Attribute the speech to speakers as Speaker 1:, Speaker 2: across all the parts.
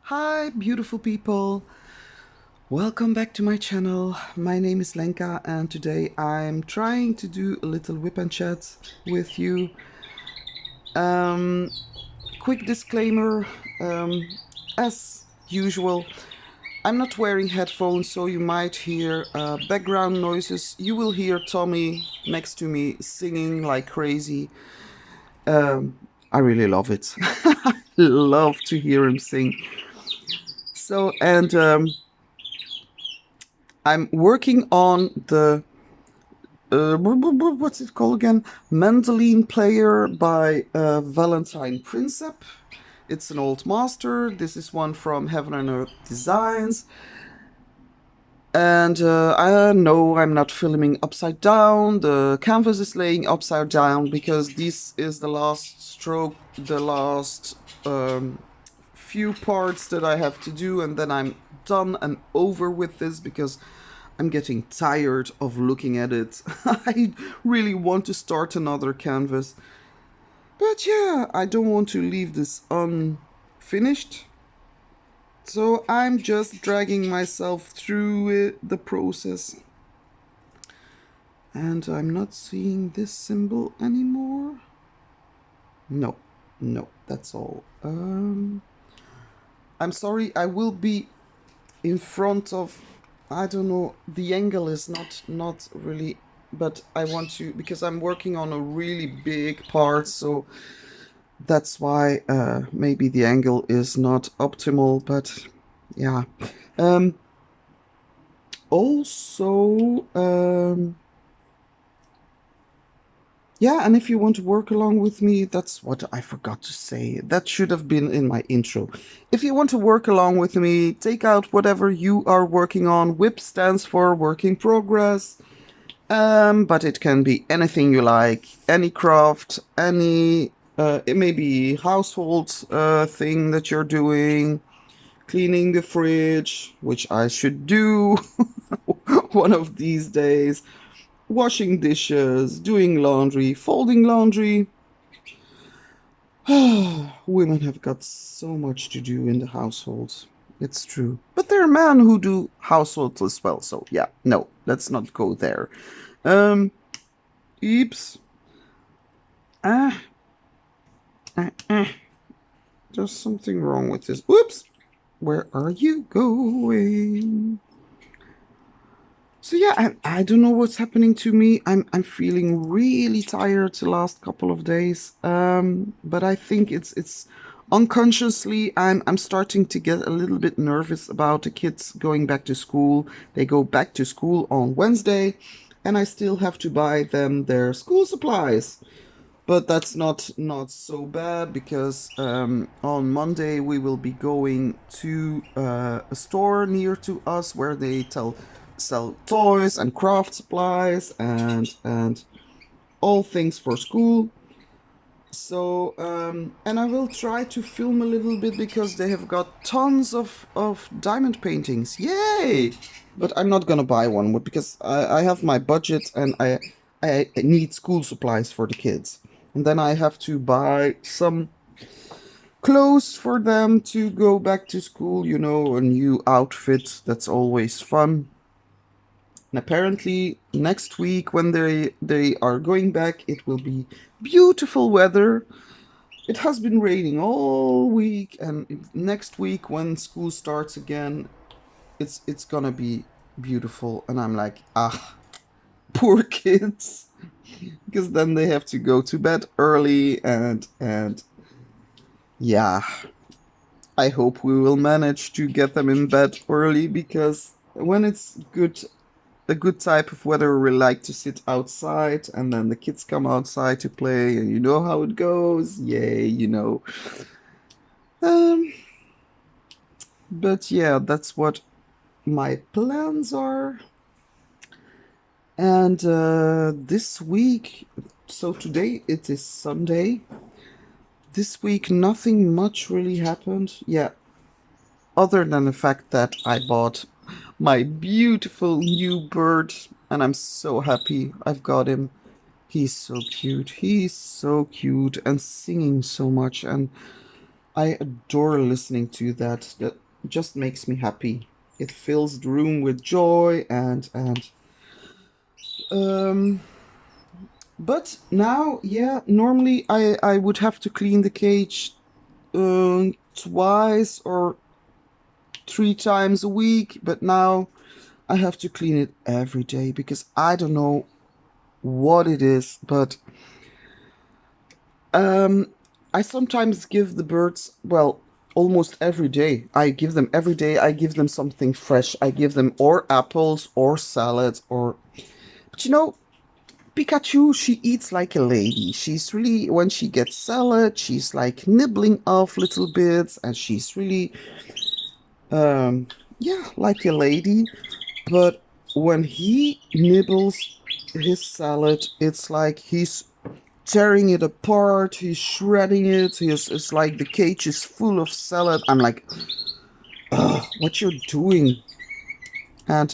Speaker 1: Hi, beautiful people. Welcome back to my channel. My name is Lenka, and today I'm trying to do a little whip and chat with you. Um, Quick disclaimer, as usual, I'm not wearing headphones, so you might hear background noises. You will hear Tommy next to me singing like crazy. I really love it. I love to hear him sing. So, and I'm working on the what's it called again? Mandolin Player by Valentine Princep. It's an old master. This is one from Heaven and Earth Designs. And I know I'm not filming upside down. The canvas is laying upside down because this is the last stroke, the last few parts that I have to do, and then I'm done and over with this because I'm getting tired of looking at it. I really want to start another canvas. But yeah, I don't want to leave this unfinished. So I'm just dragging myself through the process. And I'm not seeing this symbol anymore. No, that's all. I'm sorry, I will be in front of, I don't know, the angle is not really, but I want to, because I'm working on a really big part, so that's why maybe the angle is not optimal, but yeah. Also, yeah, and if you want to work along with me, that's what I forgot to say. That should have been in my intro. If you want to work along with me, take out whatever you are working on. WIP stands for Work in Progress. But it can be anything you like, any craft, any, it may be household thing that you're doing, cleaning the fridge, which I should do one of these days, washing dishes, doing laundry, folding laundry. Women have got so much to do in the household. It's true. But there are men who do households as well, so yeah, no, let's not go there. Um, Oops. Ah, there's something wrong with this. Oops. Where are you going? So yeah, I don't know what's happening to me. I'm feeling really tired the last couple of days. But I think it's unconsciously I'm starting to get a little bit nervous about the kids going back to school. They go back to school on Wednesday, and I still have to buy them their school supplies. But that's not so bad because on Monday we will be going to a store near to us where they sell toys and craft supplies and all things for school. So and I will try to film a little bit because they have got tons of diamond paintings. Yay! But I'm not gonna buy one because I have my budget and I need school supplies for the kids. And then I have to buy some clothes for them to go back to school, you know, a new outfit. That's always fun. And apparently next week when they are going back, it will be beautiful weather. It has been raining all week, and next week when school starts again, it's gonna be beautiful. And I'm like, ah, poor kids, because then they have to go to bed early, and yeah, I hope we will manage to get them in bed early because when it's a good type of weather, we like to sit outside, and then the kids come outside to play, and you know how it goes. Yay, you know. Um, but yeah, that's what my plans are. And this week, so today it is Sunday. This week, nothing much really happened. Yeah, other than the fact that I bought my beautiful new bird, and I'm so happy I've got him. He's so cute. He's so cute and singing so much, and I adore listening to that. That just makes me happy. It fills the room with joy and um but now, yeah, normally I would have to clean the cage twice or three times a week, but now I have to clean it every day because I don't know what it is, but um I sometimes give the birds, well, almost every day. I give them every day. I give them something fresh. I give them or apples or salad or, but Pikachu, she eats like a lady. She's really, when she gets salad, she's like nibbling off little bits, and she's really, yeah, like a lady. But when he nibbles his salad, it's like he's tearing it apart, he's shredding it. It's like the cage is full of salad. I'm like, ugh, what you're doing? And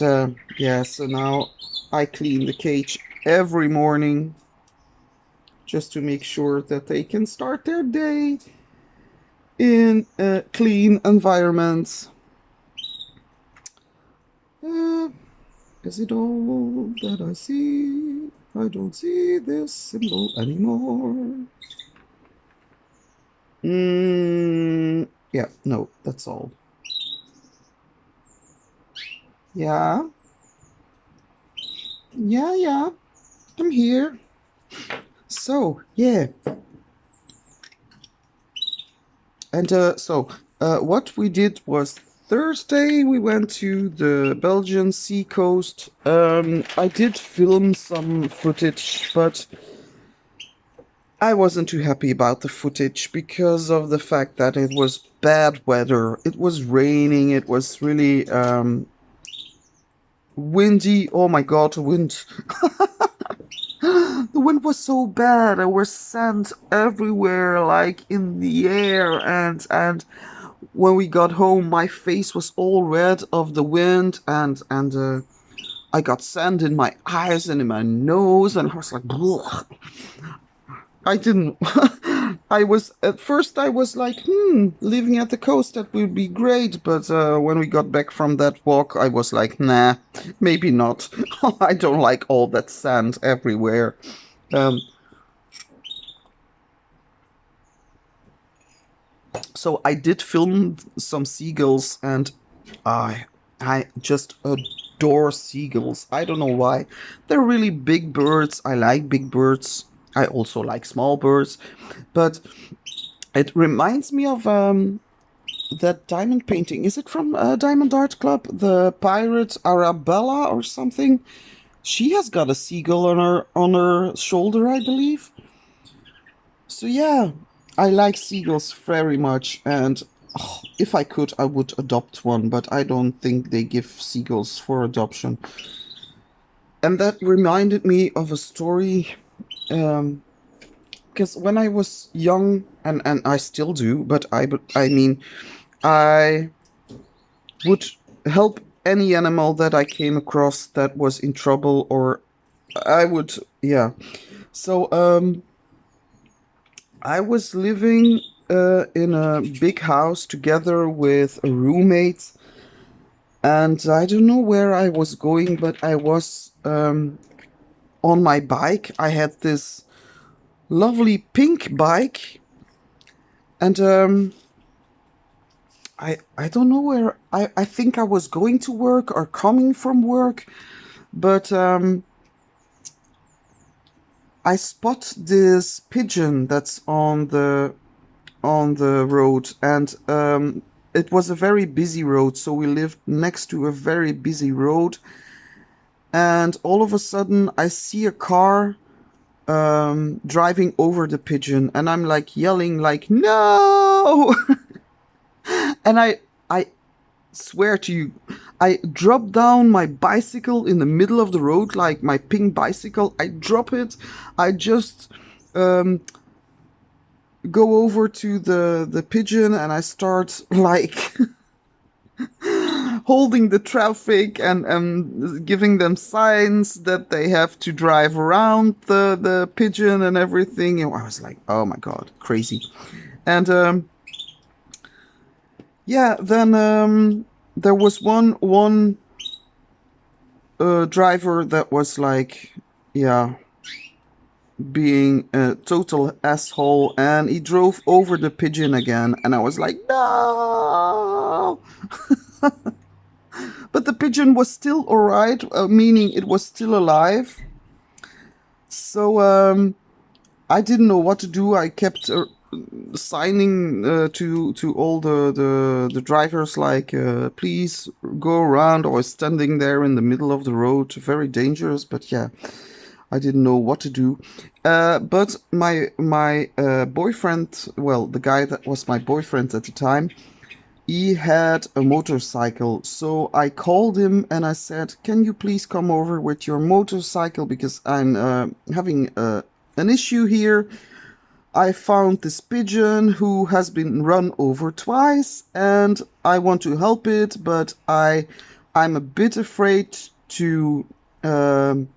Speaker 1: yeah, so now I clean the cage every morning just to make sure that they can start their day in a clean environment. Uh, is it all that I see? I don't see this symbol anymore. Yeah, no, that's all. Yeah. Yeah, yeah. I'm here. So, yeah. And what we did was Thursday we went to the Belgian sea coast. I did film some footage, but I wasn't too happy about the footage because of the fact that it was bad weather. It was raining. It was really windy. Oh my god, the wind. The wind was so bad. There was sand everywhere, like in the air, and when we got home, my face was all red of the wind, and I got sand in my eyes and in my nose, and I was like, bleh. I didn't. I was at first. I was like, living at the coast that would be great. But when we got back from that walk, I was like, nah, maybe not. I don't like all that sand everywhere. Um, so I did film some seagulls, and I I just adore seagulls. I don't know why. They're really big birds. I like big birds. I also like small birds, but it reminds me of that diamond painting. Is it from Diamond Art Club? The pirate Arabella or something? She has got a seagull on her shoulder, I believe. So yeah, I like seagulls very much, and if I could, I would adopt one, but I don't think they give seagulls for adoption. And that reminded me of a story, because when I was young, and I still do, but I mean, I would help any animal that I came across that was in trouble, or I would, yeah. So, I was living in a big house together with a roommate, and I don't know where I was going, but I was on my bike. I had this lovely pink bike, and I don't know where I think I was going to work or coming from work, but I spot this pigeon that's on the road, and it was a very busy road, so we lived next to a very busy road, and all of a sudden I see a car driving over the pigeon, and I'm like yelling like, no. And I swear to you, I drop down my bicycle in the middle of the road, like my pink bicycle. I drop it. I just go over to the pigeon, and I start like holding the traffic and giving them signs that they have to drive around the pigeon and everything. And I was like, oh my god, crazy. And Yeah, then there was one driver that was like, yeah, being a total asshole, and he drove over the pigeon again, and I was like, no. But the pigeon was still alright, meaning it was still alive. So I didn't know what to do. I kept signing to all the drivers like, please go around. I was standing there in the middle of the road, very dangerous. But yeah, I didn't know what to do. But my boyfriend, well, the guy that was my boyfriend at the time, he had a motorcycle. So I called him and I said, can you please come over with your motorcycle, because I'm having an issue here. I found this pigeon who has been run over twice, and I want to help it, but I'm a bit afraid to um,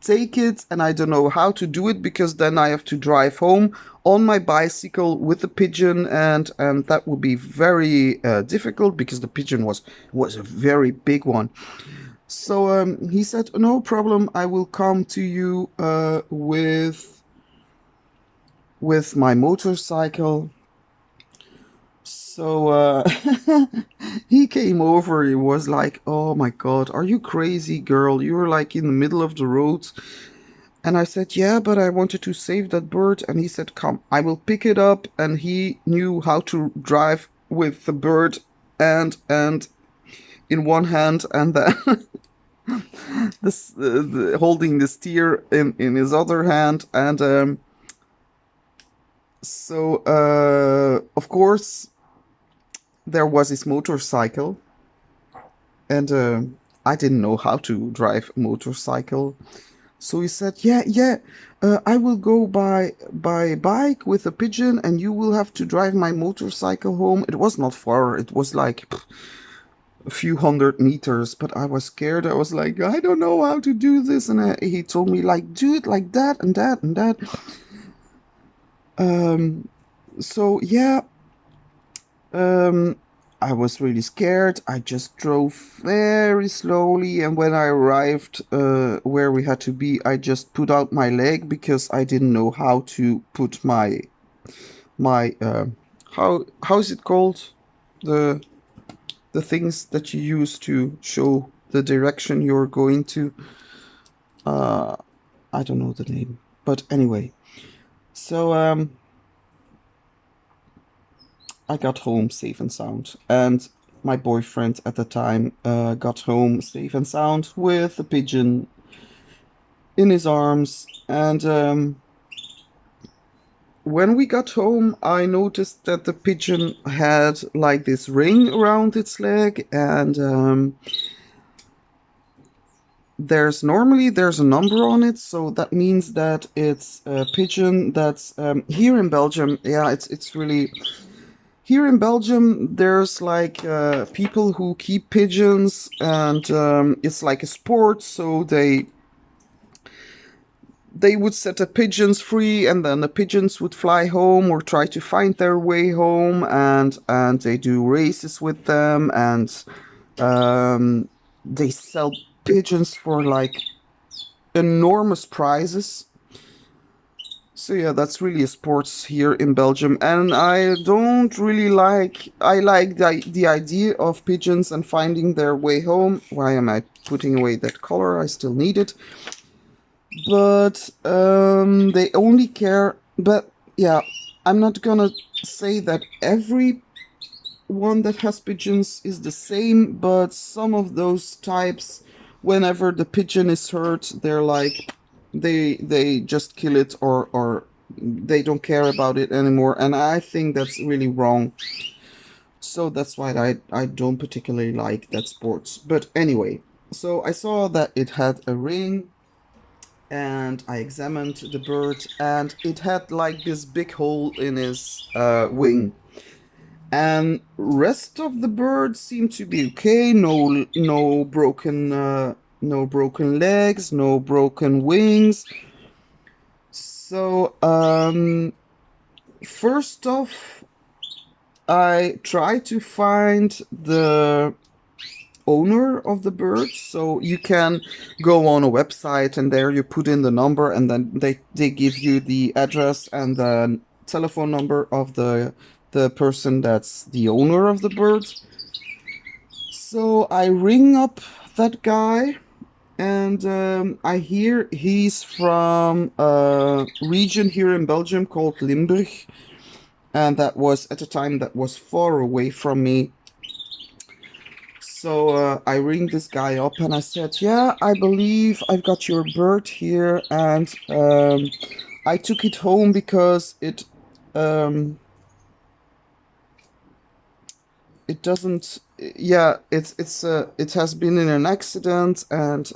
Speaker 1: take it, and I don't know how to do it, because then I have to drive home on my bicycle with the pigeon, and that would be very difficult, because the pigeon was a very big one. So he said, no problem, I will come to you with my motorcycle. So he came over. He was like, oh my god, are you crazy, girl? You're like in the middle of the road. And I said, yeah, but I wanted to save that bird. And he said, come, I will pick it up. And he knew how to drive with the bird and in one hand, and then holding the steer in his other hand. And so of course there was his motorcycle, and I didn't know how to drive a motorcycle. So he said, yeah, yeah, I will go by bike with a pigeon, and you will have to drive my motorcycle home. It was not far. It was like a few 100 meters, but I was scared. I was like, I don't know how to do this. And he told me, like, do it like that and that and that. So yeah, um, I was really scared. I just drove very slowly, and when I arrived where we had to be, I just put out my leg, because I didn't know how to put my how is it called, the the things that you use to show the direction you're going to. Uh, I don't know the name, but anyway. So I got home safe and sound, and my boyfriend at the time got home safe and sound with a pigeon in his arms. And when we got home, I noticed that the pigeon had like this ring around its leg, and there's a number on it, so that means that it's a pigeon that's here in Belgium. Yeah, it's really. Here in Belgium, there's like people who keep pigeons, and it's like a sport. So they would set the pigeons free, and then the pigeons would fly home or try to find their way home, and they do races with them, and um, they sell pigeons for like enormous prizes. So yeah, that's really a sports here in Belgium, and I don't really like. I like the idea of pigeons and finding their way home. Why am I putting away that color? I still need it, but they only care. But yeah, I'm not gonna say that every one that has pigeons is the same, but some of those types, whenever the pigeon is hurt, they're like, they just kill it, or they don't care about it anymore, and I think that's really wrong. So that's why I don't particularly like that sports. But anyway, so I saw that it had a ring, and I examined the bird, and it had like this big hole in his wing, and rest of the bird seemed to be okay. No broken legs, no broken wings. So first off, I tried to find the owner of the bird, so you can go on a website and there you put in the number, and then they give you the address and the telephone number of the person that's the owner of the bird. So I ring up that guy, and I hear he's from a region here in Belgium called Limburg, and that was at the time that was far away from me. So I ring this guy up and I said, yeah, I believe I've got your bird here, and I took it home because it doesn't, yeah, it has been in an accident, and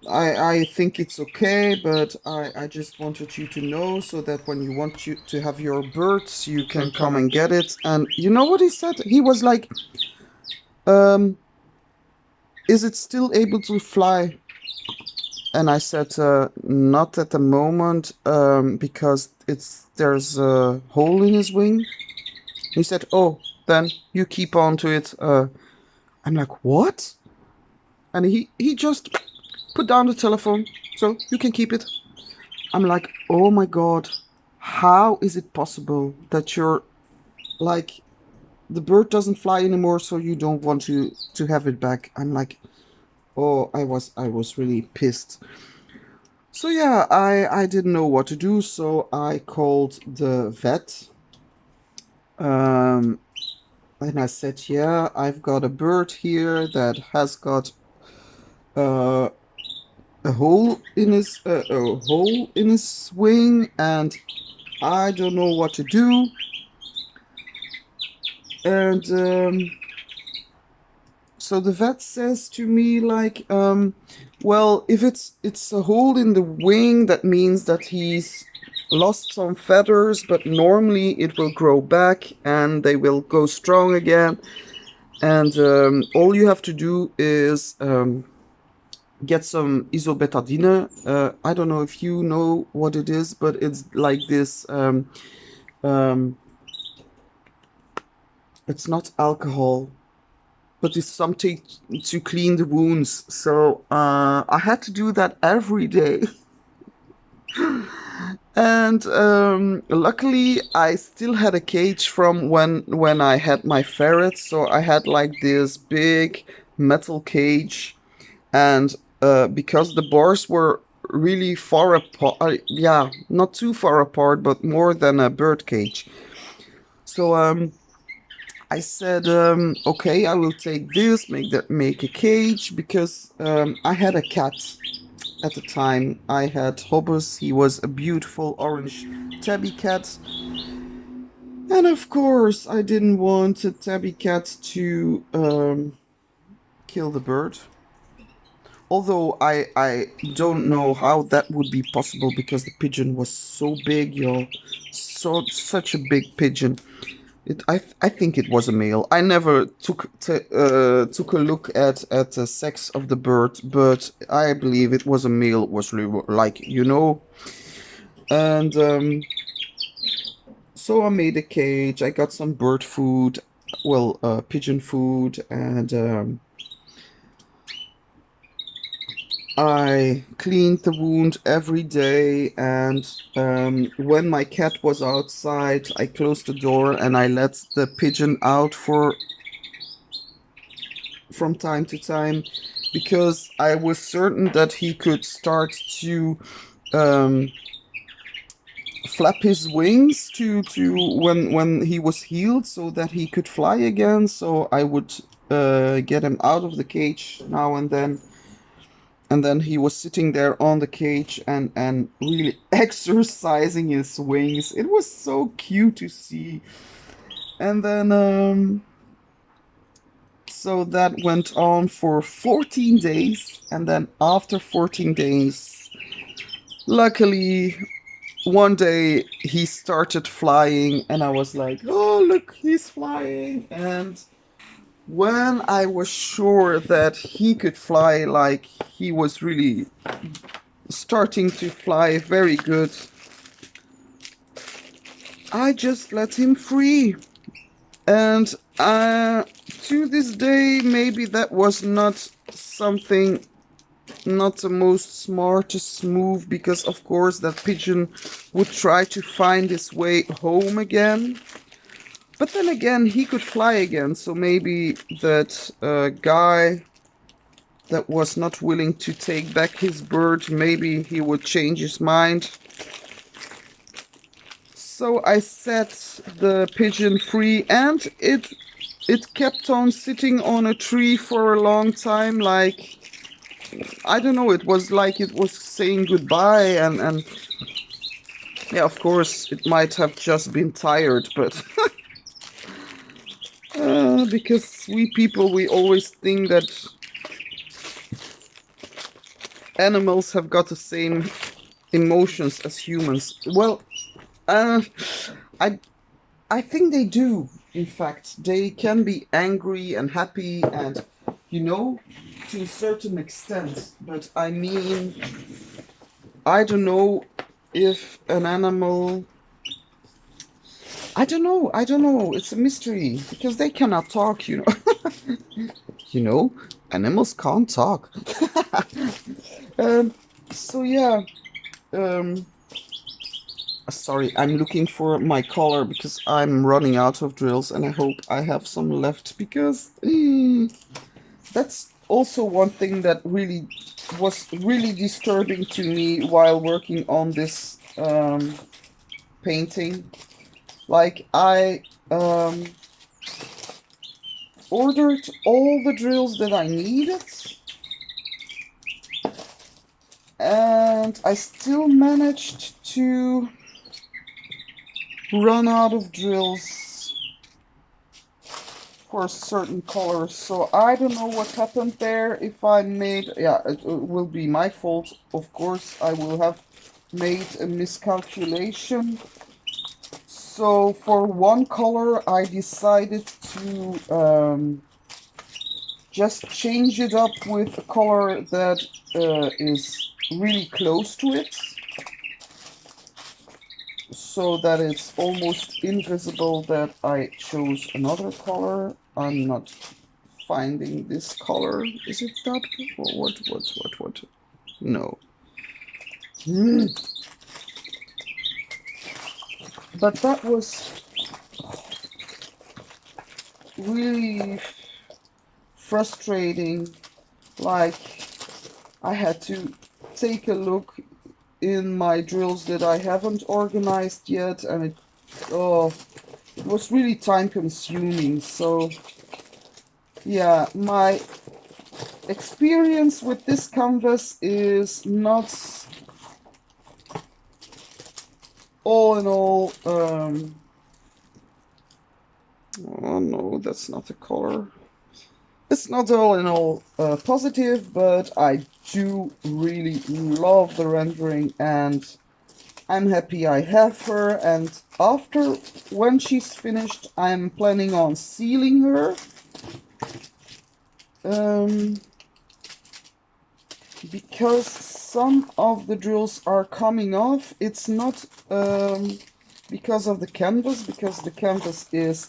Speaker 1: I think it's okay, but I just wanted you to know so that when you want you to have your birds, you can come and get it. And you know what he said? He was like, is it still able to fly? And I said, not at the moment, because there's a hole in his wing. He said, oh, then you keep on to it. I'm like, what? And he just put down the telephone, so you can keep it. I'm like, oh my god, how is it possible that you're like, the bird doesn't fly anymore, so you don't want to have it back? I'm like, oh, I was really pissed. So yeah, I didn't know what to do, so I called the vet. And I said, yeah, I've got a bird here that has got a hole in his wing, and I don't know what to do. And so the vet says to me, like, well, if it's a hole in the wing, that means that he's lost some feathers, but normally it will grow back and they will go strong again. And all you have to do is get some isobetadine. I don't know if you know what it is, but it's like this. It's not alcohol, but it's something to clean the wounds. So I had to do that every day. And luckily I still had a cage from when I had my ferrets. So I had like this big metal cage, and because the bars were really far apart, yeah, not too far apart, but more than a bird cage. So I said, okay, I will take this, make a cage, because I had a cat at the time. I had Hobbes. He was a beautiful orange tabby cat. And of course, I didn't want a tabby cat to kill the bird. Although I don't know how that would be possible, because the pigeon was so big, y'all. Such a big pigeon. I think it was a male. I never took a look at the sex of the bird, but I believe it was a male. It was really, like, you know. And so I made a cage. I got some bird food, well, pigeon food, and I cleaned the wound every day, and when my cat was outside, I closed the door and I let the pigeon out from time to time, because I was certain that he could start to flap his wings to when he was healed, so that he could fly again. So I would get him out of the cage now and then. And then he was sitting there on the cage and really exercising his wings. It was so cute to see. And then, so that went on for 14 days. And then after 14 days, luckily, one day he started flying. And I was like, oh, look, he's flying. And when I was sure that he could fly, like he was really starting to fly very good, I just let him free. And to this day, maybe that was not something, not the most smartest move, because of course that pigeon would try to find his way home again. But then again, he could fly again, so maybe that guy that was not willing to take back his bird, maybe he would change his mind. So I set the pigeon free, and it kept on sitting on a tree for a long time, like, I don't know, it was like it was saying goodbye, and yeah, of course, it might have just been tired, but because we people, we always think that animals have got the same emotions as humans. Well, I I think they do. In fact, they can be angry and happy, and to a certain extent. But I mean, I don't know if an animal. I don't know. I don't know. It's a mystery because they cannot talk. You know, animals can't talk. So yeah. Um, Sorry, I'm looking for my collar because I'm running out of drills, and I hope I have some left, because that's also one thing that was really disturbing to me while working on this painting. Like, I ordered all the drills that I needed, and I still managed to run out of drills for certain colors. So I don't know what happened there. If I made, yeah, it will be my fault. Of course, I will have made a miscalculation. So for one color, I decided to just change it up with a color that is really close to it, so that it's almost invisible that I chose another color. I'm not finding this color. Is it that? Or what? No. But that was really frustrating. Like, I had to take a look in my drills that I haven't organized yet, and it was really time consuming. So yeah, my experience with this canvas is not all in all oh no, that's not the color. It's not all in all positive, but I do really love the rendering, and I'm happy I have her. And after, when she's finished, I'm planning on sealing her. Because some of the drills are coming off. It's not because of the canvas, because the canvas is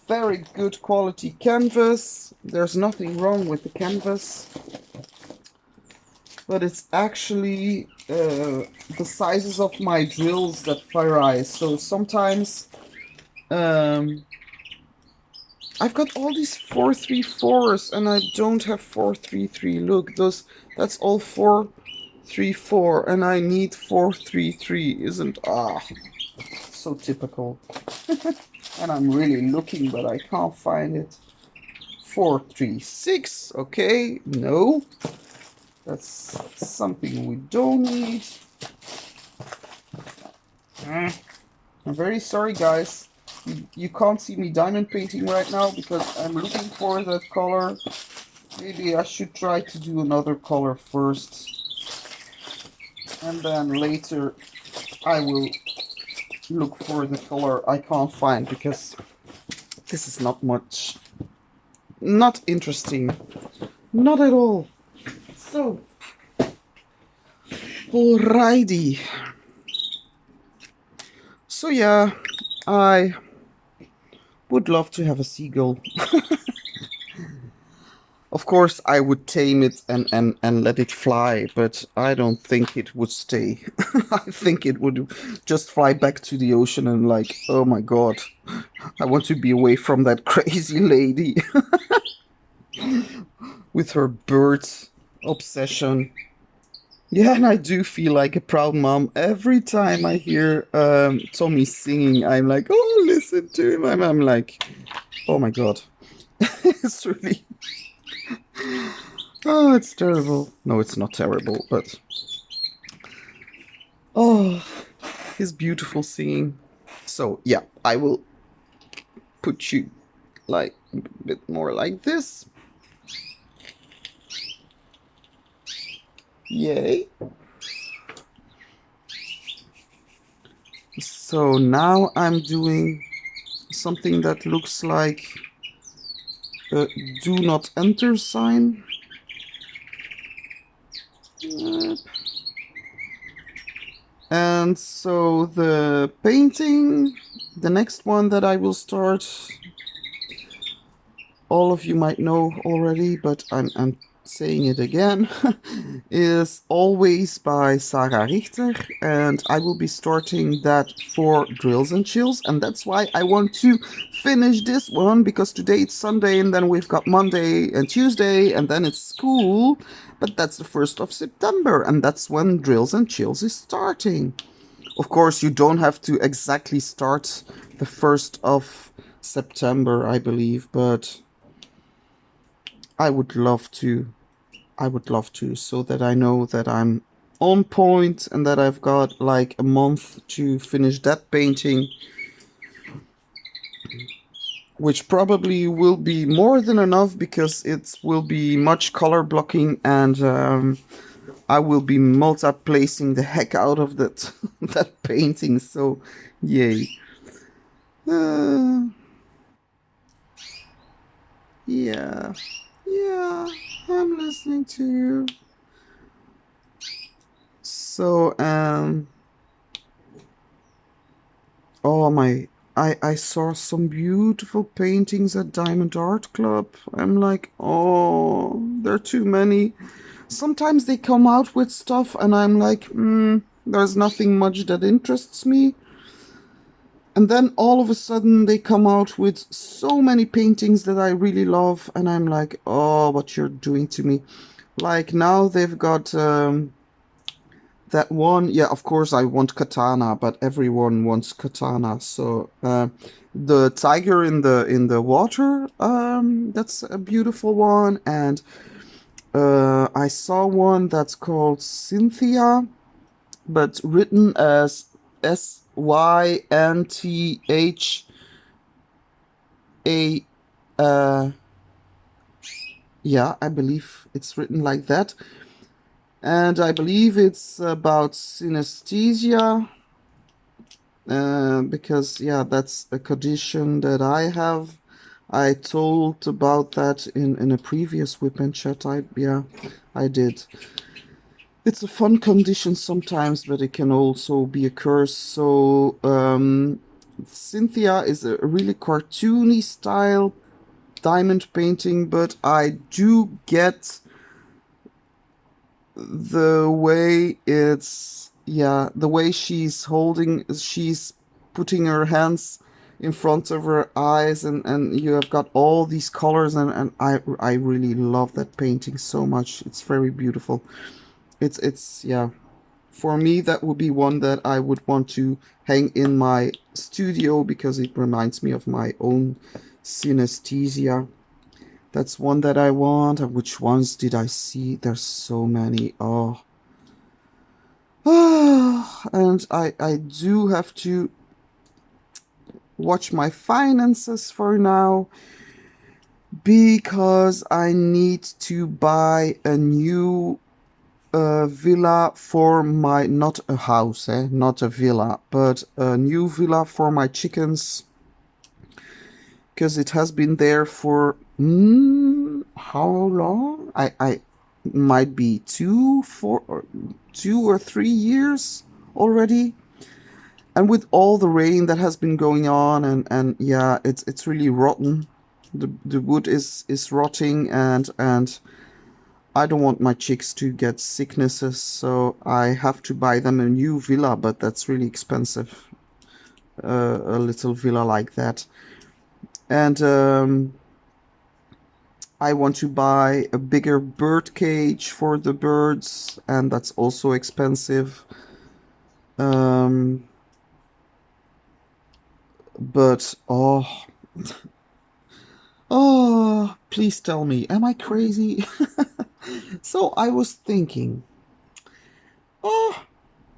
Speaker 1: very good quality canvas. There's nothing wrong with the canvas, but it's actually the sizes of my drills that vary. So sometimes I've got all these 434s, and I don't have 433. Look, that's all 434, and I need 433. Isn't so typical. And I'm really looking, but I can't find it. 436. Okay, no, that's something we don't need. I'm very sorry, guys. You can't see me diamond painting right now because I'm looking for that color. Maybe I should try to do another color first, and then later I will look for the color I can't find, because this is not interesting, not at all. So, alrighty. So yeah, I would love to have a seagull. Of course, I would tame it and let it fly, but I don't think it would stay. I think it would just fly back to the ocean and like, oh my god, I want to be away from that crazy lady with her bird obsession. Yeah, and I do feel like a proud mom. Every time I hear Tommy singing, I'm like, oh, listen to him. I'm like, oh my god. It's really... Oh, it's terrible. No, it's not terrible, but... Oh, his beautiful singing. So, yeah, I will put you like a bit more like this. Yay. So now I'm doing something that looks like a do not enter sign. And so the painting, the next one that I will start, all of you might know already, but I'm saying it again, is Always by Sarah Richter, and I will be starting that for Drills and Chills, and that's why I want to finish this one, because today it's Sunday, and then we've got Monday and Tuesday, and then it's school, but that's the 1st of September, and that's when Drills and Chills is starting. Of course, you don't have to exactly start the 1st of September, I believe, but I would love to. I would love to, so that I know that I'm on point and that I've got like a month to finish that painting, which probably will be more than enough because it will be much color blocking, and I will be multi-placing the heck out of that that painting. So, yay! Yeah, yeah, I'm listening to you. So, oh my, I saw some beautiful paintings at Diamond Art Club. I'm like, oh, there are too many. Sometimes they come out with stuff and I'm like, there's nothing much that interests me. And then all of a sudden they come out with so many paintings that I really love, and I'm like, oh, what you're doing to me. Like now they've got that one. Yeah, of course I want katana, but everyone wants katana. So the tiger in the water, that's a beautiful one. And I saw one that's called Cynthia, but written as SYNTHA. Yeah, I believe it's written like that. And I believe it's about synesthesia, because, yeah, that's a condition that I have. I told about that in a previous Wip and Chat. I did. It's a fun condition sometimes, but it can also be a curse. So, Cynthia is a really cartoony style diamond painting, but I do get the way the way she's putting her hands in front of her eyes, and you have got all these colors, and I really love that painting so much. It's very beautiful. It's yeah, for me that would be one that I would want to hang in my studio because it reminds me of my own synesthesia. That's one that I want. And which ones did I see? There's so many. Oh. And I do have to watch my finances for now, because I need to buy a new villa for my, not a house, not a villa, but a new villa for my chickens, because it has been there for how long? I might be 2 or 3 years already, And with all the rain that has been going on, and yeah, it's really rotten. The wood is rotting, and I don't want my chicks to get sicknesses, so I have to buy them a new villa, but that's really expensive. A little villa like that. And I want to buy a bigger bird cage for the birds, and that's also expensive. Um, but oh, please tell me, am I crazy? So I was thinking, oh,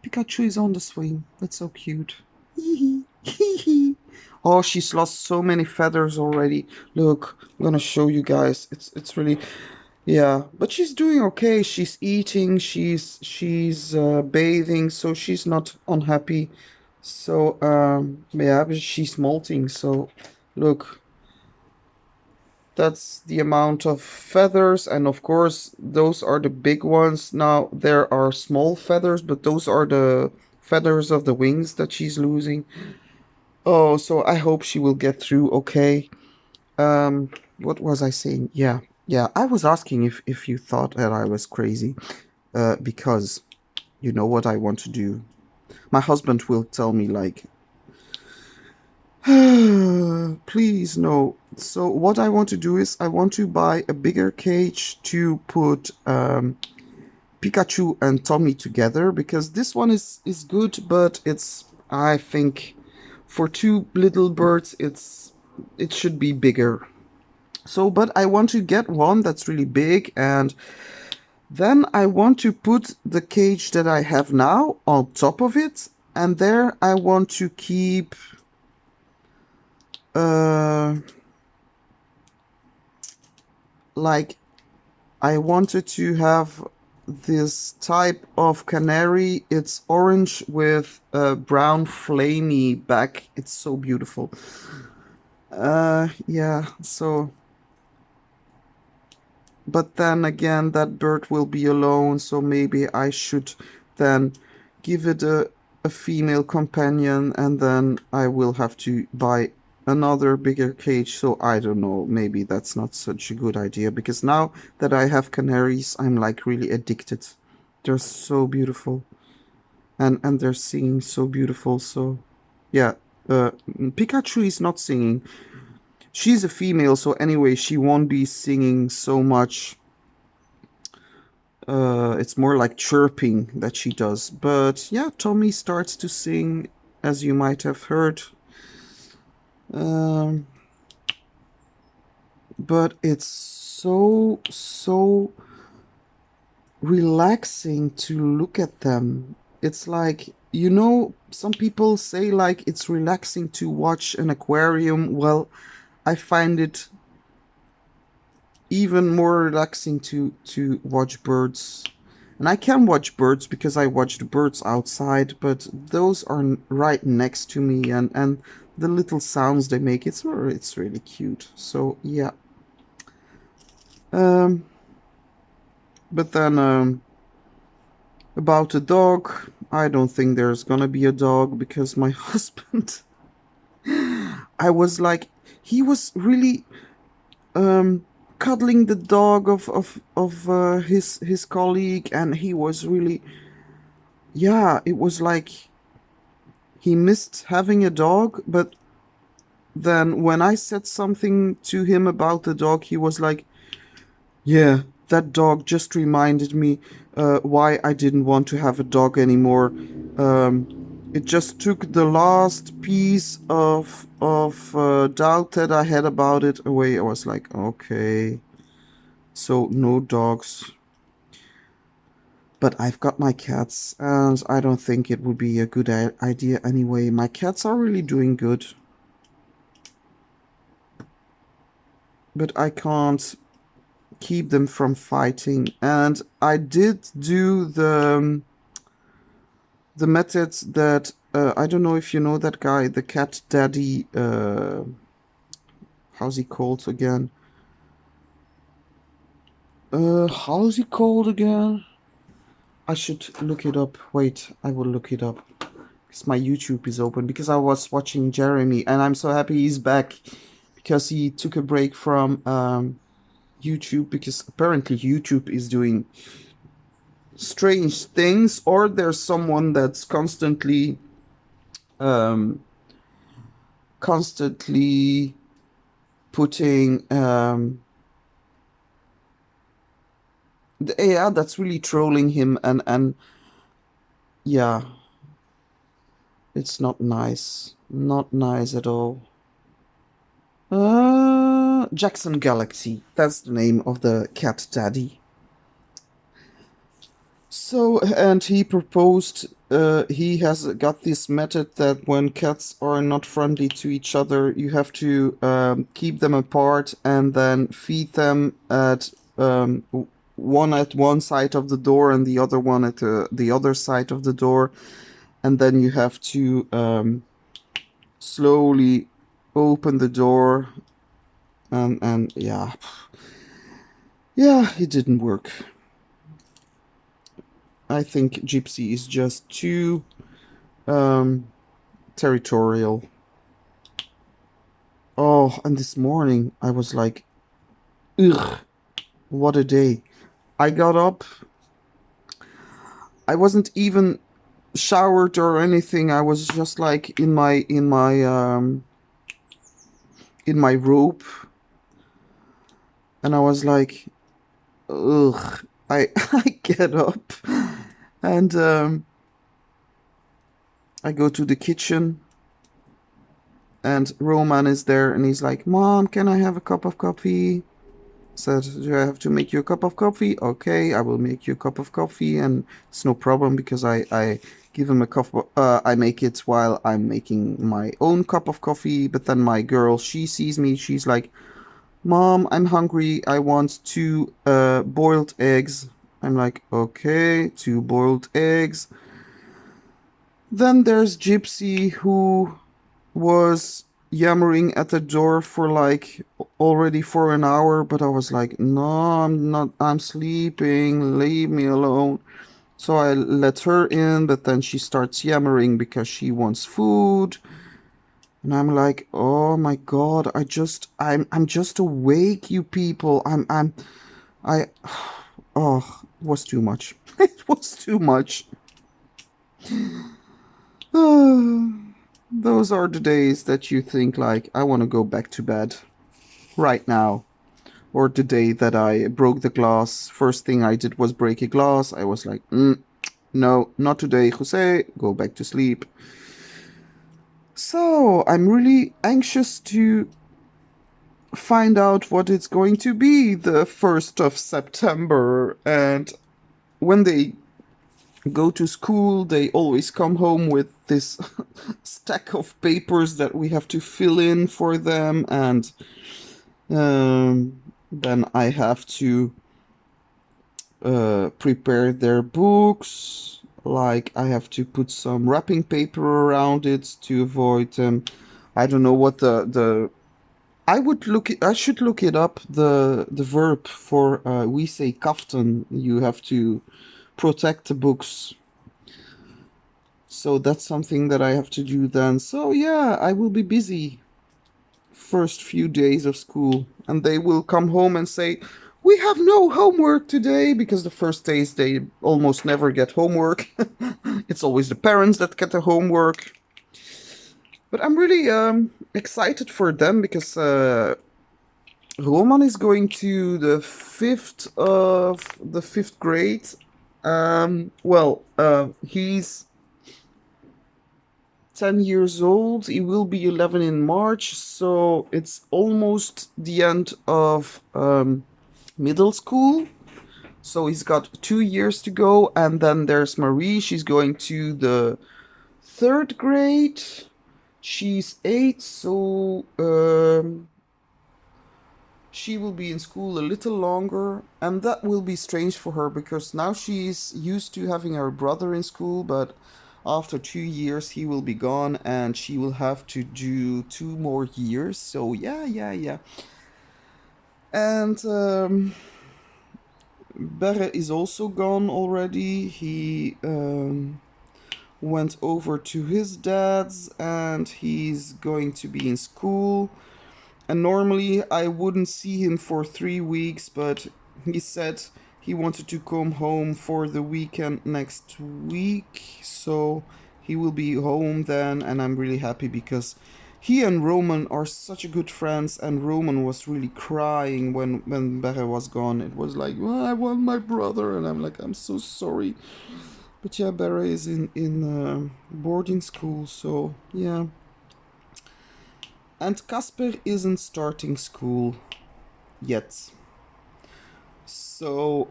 Speaker 1: Pikachu is on the swing. That's so cute. Hee hee hee. Oh, she's lost so many feathers already. Look, I'm gonna show you guys. It's really, yeah, but she's doing okay. She's eating, she's bathing, so she's not unhappy. So yeah, but she's molting. So look, that's the amount of feathers, and of course those are the big ones. Now there are small feathers, but those are the feathers of the wings that she's losing. Oh, so I hope she will get through okay. Um, what was I saying? Yeah, yeah. I was asking if you thought that I was crazy, because you know what I want to do. My husband will tell me like, please no. So what I want to do is I want to buy a bigger cage to put Pikachu and Tommy together, because this one is good, but it's, I think, for two little birds it should be bigger. So, but I want to get one that's really big, and then I want to put the cage that I have now on top of it, and there I want to keep uh like I wanted to have this type of canary. It's orange with a brown flamey back. It's so beautiful. Yeah, so but then again that bird will be alone, so maybe I should then give it a female companion, and then I will have to buy another bigger cage. So I don't know, maybe that's not such a good idea, because now that I have canaries I'm like really addicted. They're so beautiful, and they're singing so beautiful. So yeah, Pikachu is not singing. She's a female, so anyway she won't be singing so much. It's more like chirping that she does. But yeah, Tommy starts to sing, as you might have heard. Um, but it's so relaxing to look at them. It's like, you know, some people say like it's relaxing to watch an aquarium. Well, I find it even more relaxing to watch birds. And I can watch birds because I watch the birds outside, but those are right next to me, and the little sounds they make, it's really cute. So yeah. Um, but then about the dog, I don't think there's gonna be a dog, because my husband, I was like, he was really cuddling the dog of his colleague, and he was really, yeah, it was like he missed having a dog. But then when I said something to him about the dog, he was like, yeah, that dog just reminded me why I didn't want to have a dog anymore. It just took the last piece of doubt that I had about it away. I was like, okay, so no dogs. But I've got my cats, and I don't think it would be a good idea anyway. My cats are really doing good, but I can't keep them from fighting. And I did do the methods that I don't know if you know that guy, the cat daddy. How's he called again? How's he called again? I should look it up. Wait, I will look it up, because my YouTube is open, because I was watching Jeremy, and I'm so happy he's back, because he took a break from YouTube, because apparently YouTube is doing strange things, or there's someone that's um, constantly putting the AI that's really trolling him, and yeah, it's not nice, not nice at all. Jackson Galaxy, that's the name of the cat daddy. So, and he proposed, he has got this method that when cats are not friendly to each other, you have to keep them apart and then feed them at one at one side of the door and the other one at the other side of the door. And then you have to slowly open the door. And yeah. Yeah, it didn't work. I think Gypsy is just too territorial. Oh, and this morning I was like, ugh, what a day. I got up. I wasn't even showered or anything. I was just like in my robe, and I was like, ugh. I I get up, and I go to the kitchen, and Roman is there, and he's like, "Mom, can I have a cup of coffee?" Said, "Do I have to make you a cup of coffee?" Okay, I will make you a cup of coffee, and it's no problem, because I give him a cup. I make it while I'm making my own cup of coffee. But then my girl, she sees me. She's like, "Mom, I'm hungry. I want two boiled eggs." I'm like, "Okay, two boiled eggs." Then there's Gypsy, who was yammering at the door for like already for an hour, but I was like, no, I'm not, I'm sleeping, leave me alone. So I let her in, but then she starts yammering because she wants food. And I'm like, oh my god, I'm just awake, you people. I oh, it was too much. It was too much. Those are the days that you think like, I want to go back to bed right now. Or the day that I broke the glass. First thing I did was break a glass. I was like, no, not today, Jose. Go back to sleep. So I'm really anxious to find out what it's going to be the 1st of September. And when they go to school, they always come home with this stack of papers that we have to fill in for them. And then I have to prepare their books. Like, I have to put some wrapping paper around it to avoid I don't know what the I should look it up, the verb for we say kaftan. You have to protect the books. So that's something that I have to do then. So yeah, I will be busy first few days of school, and they will come home and say, we have no homework today, because the first days they almost never get homework. It's always the parents that get the homework. But I'm really excited for them, because Roman is going to the fifth grade. He's 10 years old. He will be 11 in March, so it's almost the end of middle school. So he's got 2 years to go, and then there's Marie. She's going to the 3rd grade. She's 8, so she will be in school a little longer, and that will be strange for her, because now she's used to having her brother in school, but after 2 years he will be gone, and she will have to do 2 more years. So yeah. And Berre is also gone already. He went over to his dad's and he's going to be in school. And normally I wouldn't see him for 3 weeks, but he said he wanted to come home for the weekend next week. So he will be home then, and I'm really happy because he and Roman are such a good friends, and Roman was really crying when Bere was gone. It was like, oh, I want my brother, and I'm like, I'm so sorry. But yeah, Bere is in boarding school, so yeah. And Casper isn't starting school yet. So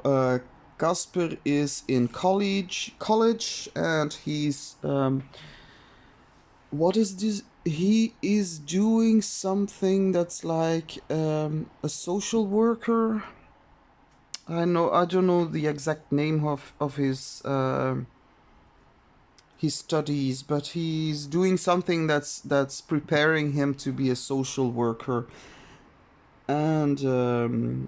Speaker 1: Casper is in college, and he's what is this? He is doing something that's like a social worker. I don't know the exact name of his studies, but he's doing something that's preparing him to be a social worker. And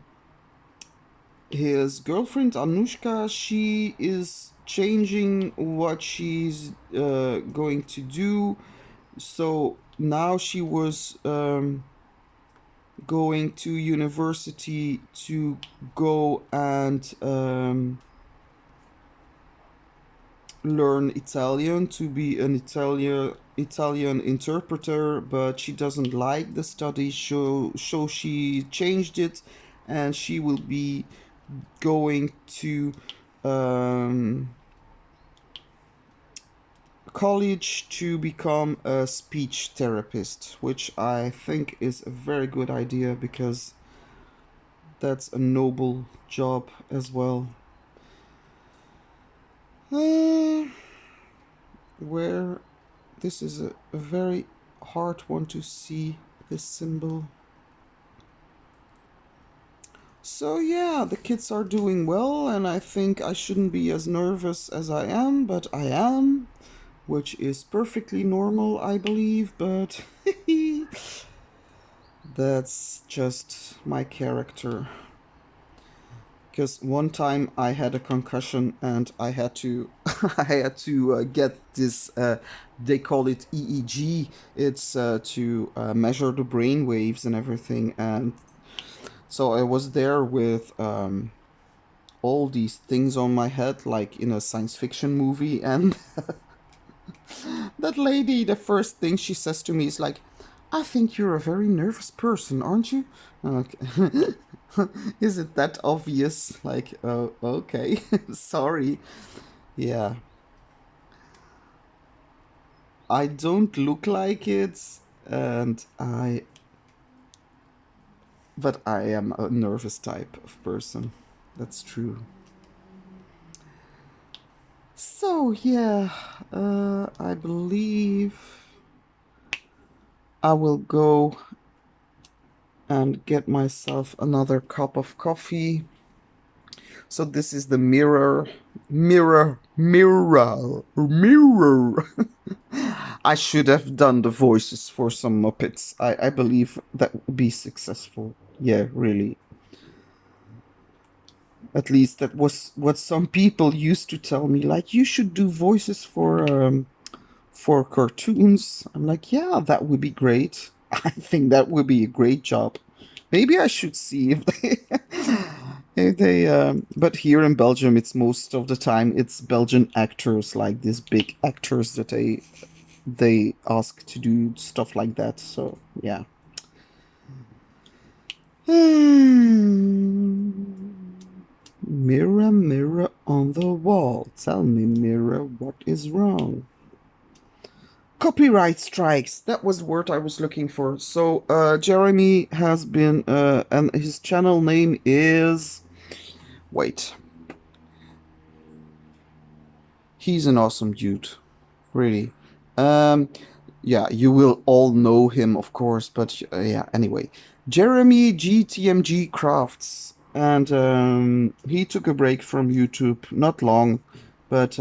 Speaker 1: his girlfriend Anushka, she is changing what she's going to do. So now she was going to university to go and learn Italian, to be an Italian interpreter, but she doesn't like the study, so she changed it, and she will be going to college to become a speech therapist, which I think is a very good idea because that's a noble job as well. Where this is a very hard one to see, this symbol. So yeah, the kids are doing well, and I think I shouldn't be as nervous as I am, but I am, which is perfectly normal, I believe, but that's just my character. Because one time I had a concussion and I had to I had to get this they call it EEG. It's to measure the brain waves and everything, and so I was there with all these things on my head like in a science fiction movie, and that lady, the first thing she says to me is like, I think you're a very nervous person, aren't you? Okay. Is it that obvious? Like, oh, okay. Sorry. Yeah. I don't look like it, and but I am a nervous type of person. That's true. So, yeah, I believe I will go and get myself another cup of coffee. So this is the mirror. I should have done the voices for some Muppets. I believe that would be successful. Yeah, really. At least that was what some people used to tell me. Like, you should do voices for cartoons. I'm like, yeah, that would be great. I think that would be a great job. Maybe I should see if they if they but here in Belgium it's most of the time it's Belgian actors, like these big actors, that they ask to do stuff like that. So yeah. Mirror, mirror on the wall, tell me, mirror, what is wrong? Copyright strikes. That was the word I was looking for. So Jeremy has been and his channel name is, wait. He's an awesome dude. Really. Yeah, you will all know him, of course, but yeah, anyway. Jeremy GTMG Crafts. And he took a break from YouTube, not long, but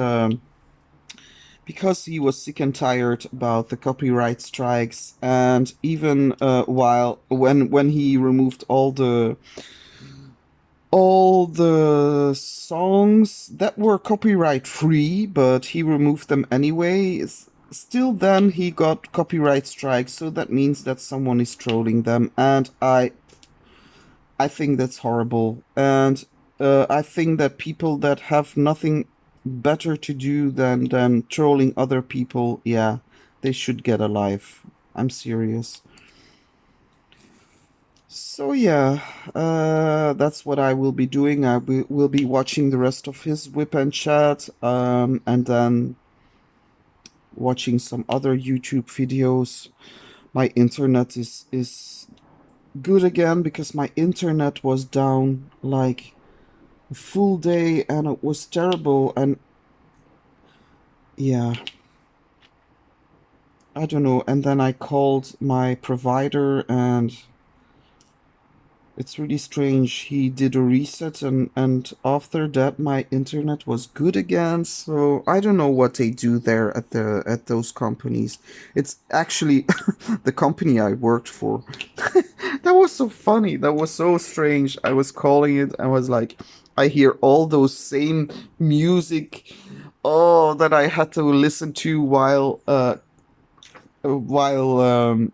Speaker 1: because he was sick and tired about the copyright strikes, and even when he removed all the all the songs that were copyright free, but he removed them anyway. Still, then he got copyright strikes, so that means that someone is trolling them, and I think that's horrible. And I think that people that have nothing better to do than trolling other people, yeah, they should get a life. I'm serious. So yeah, that's what I will be doing. I will be watching the rest of his Whip and Chat, and then watching some other YouTube videos. My internet is good again because my internet was down like a full day and it was terrible. And yeah, I don't know. And then I called my provider and it's really strange. He did a reset and after that my internet was good again. So I don't know what they do there at those companies. It's actually the company I worked for. That was so funny. That was so strange. I was calling it. I was like, I hear all those same music, oh, that I had to listen to while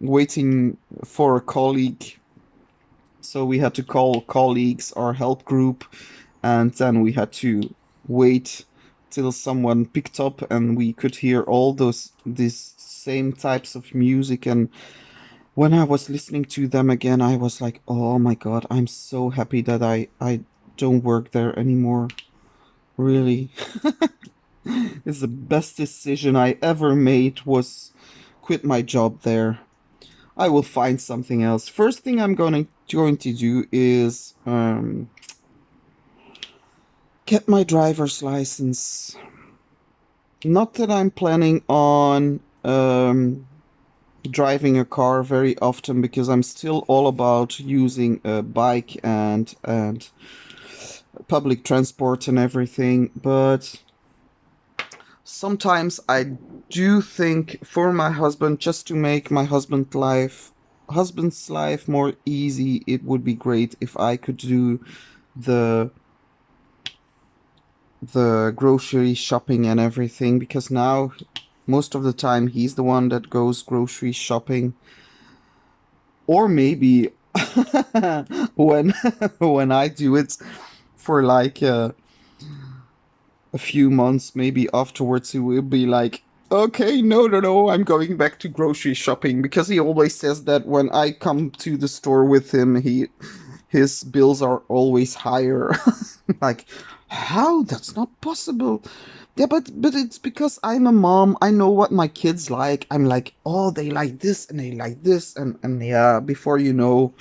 Speaker 1: waiting for a colleague. So we had to call colleagues, our help group, and then we had to wait till someone picked up and we could hear all these same types of music. And when I was listening to them again, I was like, oh my god, I'm so happy that I don't work there anymore. Really. It's the best decision I ever made was quit my job there. I will find something else. First thing I'm going to do is get my driver's license. Not that I'm planning on driving a car very often because I'm still all about using a bike and public transport and everything, but sometimes I do think for my husband, just to make my husband's life more easy, it would be great if I could do the grocery shopping and everything, because now most of the time he's the one that goes grocery shopping. Or maybe when when I do it for like a few months, maybe afterwards he will be like, okay, no, I'm going back to grocery shopping, because he always says that when I come to the store with him, his bills are always higher. Like, how? That's not possible. Yeah, but it's because I'm a mom. I know what my kids like. I'm like, oh, they like this and they like this, and yeah, before you know,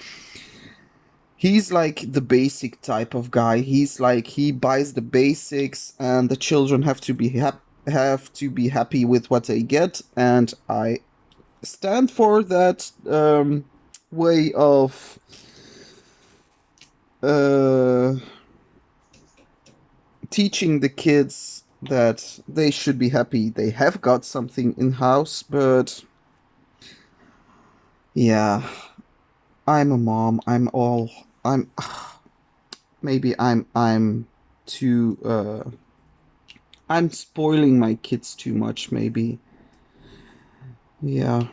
Speaker 1: he's like the basic type of guy. He's like, he buys the basics and the children have to be happy with what they get, and I stand for that way of uh teaching the kids that they should be happy they have got something in house. But yeah, I'm a mom. I'm maybe I'm too I'm spoiling my kids too much, maybe. Yeah.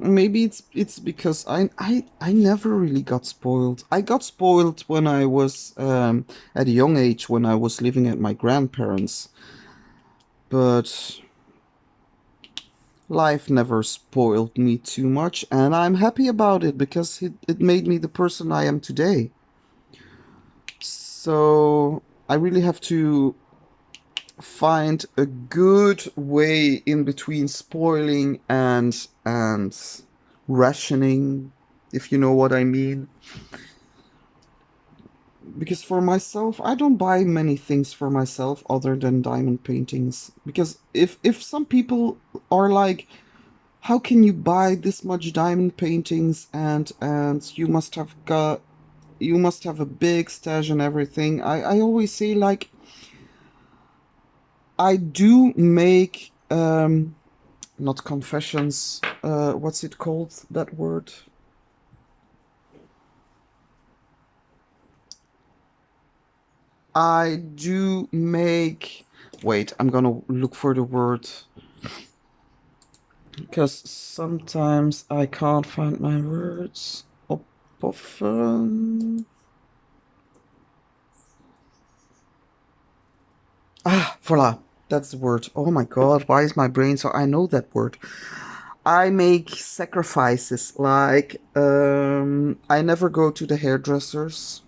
Speaker 1: Maybe it's because I never really got spoiled. I got spoiled when I was at a young age, when I was living at my grandparents. But life never spoiled me too much, and I'm happy about it because it made me the person I am today. So I really have to find a good way in between spoiling and rationing, if you know what I mean. Because for myself, I don't buy many things for myself other than diamond paintings. Because if some people are like, how can you buy this much diamond paintings, and you must have a big stash and everything. I always say, like, I do make not confessions, what's it called, that word? I do make... Wait, I'm gonna look for the word. Because sometimes I can't find my words. Often. Ah, voila. That's the word. Oh my god, why is my brain so... I know that word. I make sacrifices. Like, I never go to the hairdressers.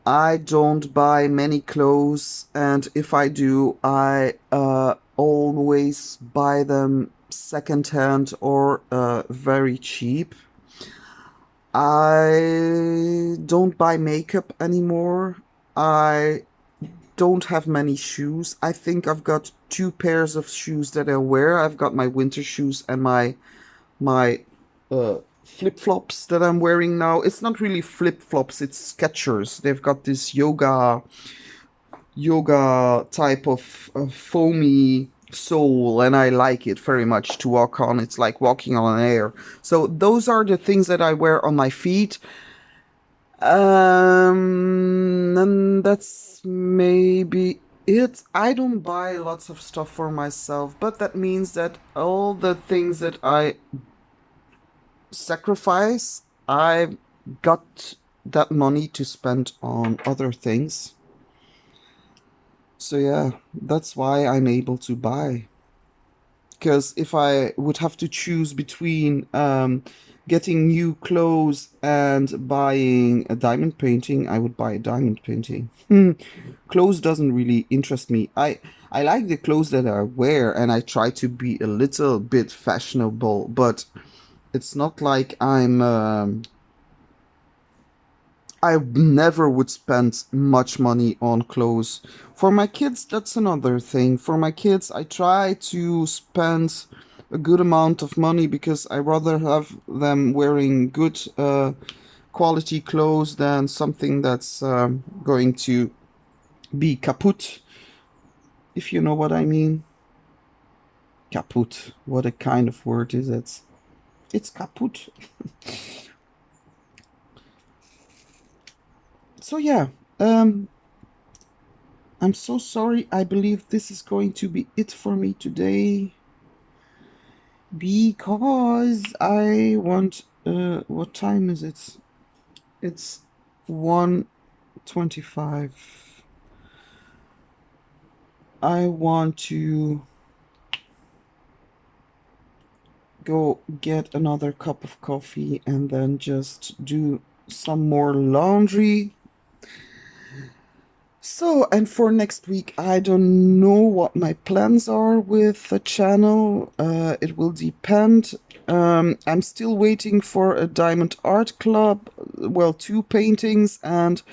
Speaker 1: I don't buy many clothes, and if I do, I always buy them secondhand or very cheap. I don't buy makeup anymore. I don't have many shoes. I think I've got 2 pairs of shoes that I wear. I've got my winter shoes and my flip-flops that I'm wearing now. It's not really flip-flops, it's Skechers. They've got this yoga type of foamy sole, and I like it very much to walk on. It's like walking on air. So those are the things that I wear on my feet. And that's maybe it. I don't buy lots of stuff for myself, but that means that all the things that I sacrifice, I've got that money to spend on other things. So yeah, that's why I'm able to buy. Because if I would have to choose between getting new clothes and buying a diamond painting, I would buy a diamond painting. Clothes doesn't really interest me. I like the clothes that I wear, and I try to be a little bit fashionable, but it's not like I never would spend much money on clothes. For my kids, that's another thing. For my kids, I try to spend a good amount of money because I rather have them wearing good quality clothes than something that's going to be kaput, if you know what I mean. Kaput. What a kind of word is it? It's kaput. So yeah, I'm so sorry. I believe this is going to be it for me today. Because I want... what time is it? It's 1:25. I want to go get another cup of coffee and then just do some more laundry. So, and for next week, I don't know what my plans are with the channel. It will depend. I'm still waiting for a Diamond Art Club, well, 2 paintings, and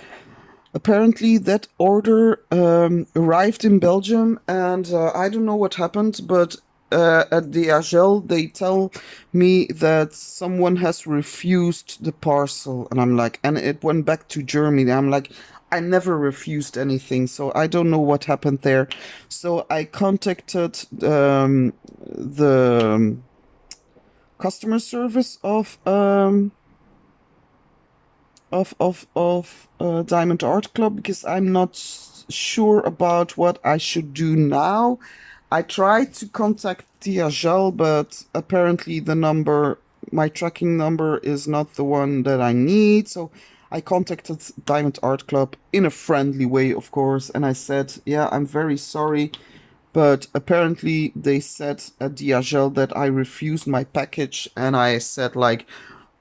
Speaker 1: apparently that order arrived in Belgium, and I don't know what happened, but at DHL they tell me that someone has refused the parcel, and I'm like, and it went back to Germany. I'm like, I never refused anything, so I don't know what happened there. So I contacted the customer service of Diamond Art Club because I'm not sure about what I should do now. I tried to contact DHL, but apparently my tracking number is not the one that I need. So I contacted Diamond Art Club in a friendly way, of course, and I said, yeah, I'm very sorry, but apparently they said at DHL that I refused my package, and I said, like,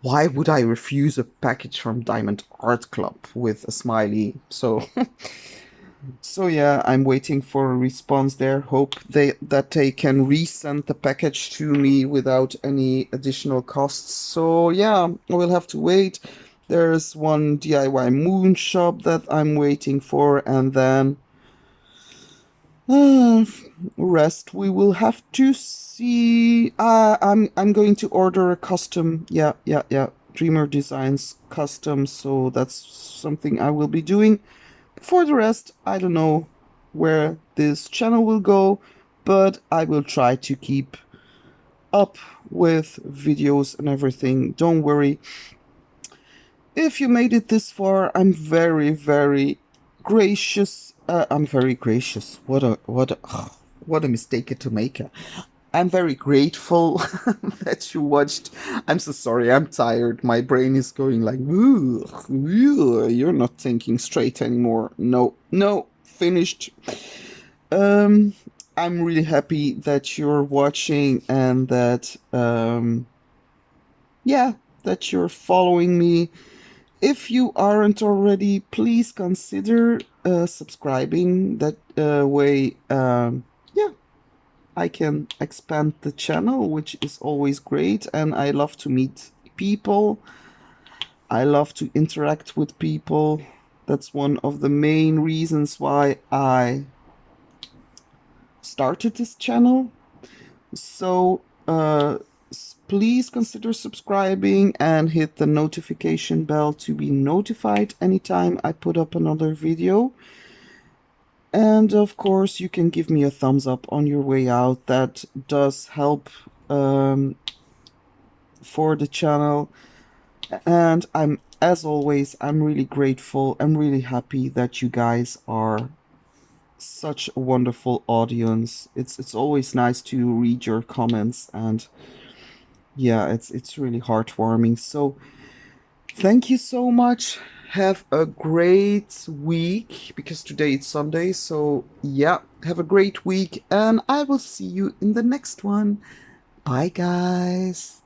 Speaker 1: why would I refuse a package from Diamond Art Club with a smiley? So, so yeah, I'm waiting for a response there. Hope that they can resend the package to me without any additional costs. So yeah, we'll have to wait. There's one DIY moon shop that I'm waiting for, and then uh, rest we will have to see. I'm going to order a custom. Yeah. Dreamer Designs custom. So that's something I will be doing. For the rest, I don't know where this channel will go, but I will try to keep up with videos and everything. Don't worry. If you made it this far, I'm very, very gracious. I'm very gracious. What a mistake to make. I'm very grateful that you watched. I'm so sorry. I'm tired. My brain is going like, you're not thinking straight anymore. No, no, finished. Um, I'm really happy that you're watching and that, yeah, that you're following me. If you aren't already, please consider subscribing. That way, yeah, I can expand the channel, which is always great. And I love to meet people. I love to interact with people. That's one of the main reasons why I started this channel. So please consider subscribing and hit the notification bell to be notified anytime I put up another video. And of course, you can give me a thumbs up on your way out. That does help for the channel. And as always, I'm really grateful. I'm really happy that you guys are such a wonderful audience. It's always nice to read your comments, and yeah, it's really heartwarming. So thank you so much. Have a great week, because today it's Sunday. So yeah, have a great week, and I will see you in the next one. Bye, guys.